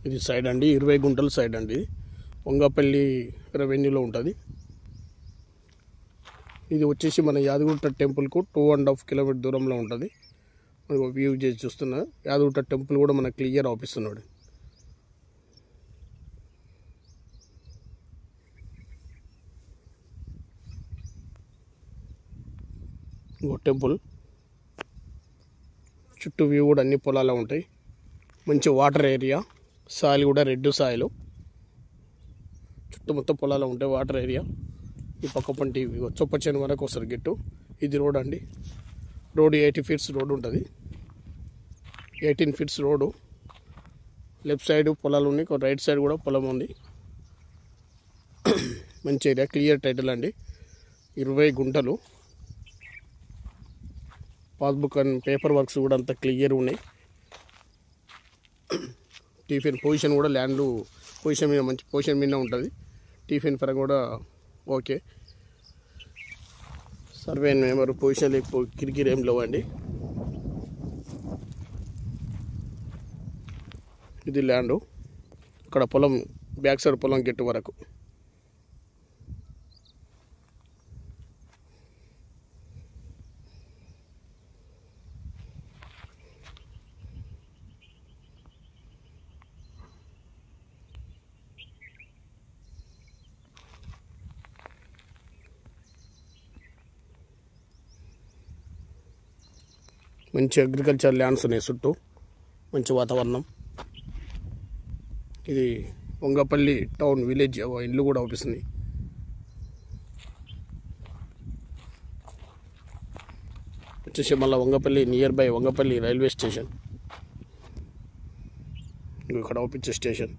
ఇది సైడ్ అండి, 20 గుంటల సైడ్ అండి. వంగపల్లి రెవెన్యూలో ఉంటుంది. ఇది వచ్చేసి మన యాదగిరిగుట్ట టెంపుల్కు 2.5 కిలోమీటర్ దూరంలో ఉంటుంది. మనకు వ్యూ చేసి చూస్తున్నా. యాదగిరిగుట్ట టెంపుల్ కూడా మనకు క్లియర్ అవుపిస్తున్నాడు. ఇంకో టెంపుల్ చుట్టూ వ్యూ కూడా అన్ని పొలాలు ఉంటాయి. మంచి వాటర్ ఏరియా, సాయిల్ కూడా రెడ్ సాయిల్, చుట్టూ మొత్తం పొలాలు ఉంటాయి. Water area. ఈ పక్క పంటి చొప్పచేను వరకు వస్తారు గిట్టు. ఇది రోడ్ అండి. రోడ్ 80 ఫీట్స్ రోడ్ ఉంటుంది. 18 ఫీట్స్ రోడ్డు. లెఫ్ట్ సైడ్ పొలాలు ఉన్నాయి, రైట్ సైడ్ కూడా పొలం ఉంది. మంచి ఏరియా, క్లియర్ టైటిల్ అండి. 20 గుంటలు. పాస్బుక్ అండ్ పేపర్ వర్క్స్ కూడా అంత క్లియర్ ఉన్నాయి. టిఫిన్ పొజిషన్ కూడా ల్యాండ్లు పొజిషన్ మీద మంచి పొజిషన్ మీద ఉంటుంది. టిఫిన్ పరంగా కూడా ఓకే. సర్వే నెంబర్ పొజిషన్ కిరికిరి ఏం లేవండి. ఇది ల్యాండ్. ఇక్కడ పొలం బ్యాక్ సైడ్ పొలం గెట్టు వరకు. మంచి అగ్రికల్చర్ ల్యాండ్స్ ఉన్నాయి చుట్టూ. మంచి వాతావరణం. ఇది వంగపల్లి టౌన్ విలేజ్ ఇల్లు కూడా అవుపిస్తుంది. వచ్చేసి మళ్ళీ Vangapalli near by Vangapalli railway station. ఇక్కడ అవుపించే స్టేషన్.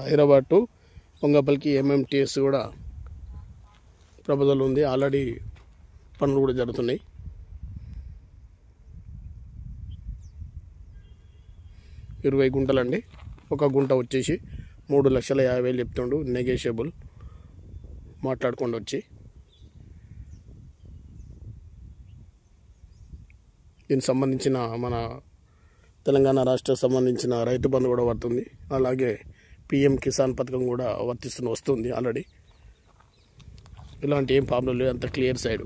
హైదరాబాద్ టు వంగపల్లికి MMTS కూడా ప్రపోజల్ ఉంది. ఆల్రెడీ పనులు కూడా జరుగుతున్నాయి. ఇరవై గుంటలండి. ఒక గుంట వచ్చేసి 3,50,000 చెప్తుండు. నెగోషియబుల్ మాట్లాడుకోండి వచ్చి. దీనికి సంబంధించిన మన తెలంగాణ రాష్ట్రం సంబంధించిన రైతు బంధు కూడా పడుతుంది. అలాగే PM కిసాన్ పథకం కూడా వస్తుంది ఆల్రెడీ. ఇలాంటి ఏం ప్రాబ్లం లేదు. అంత క్లియర్ సైడ్.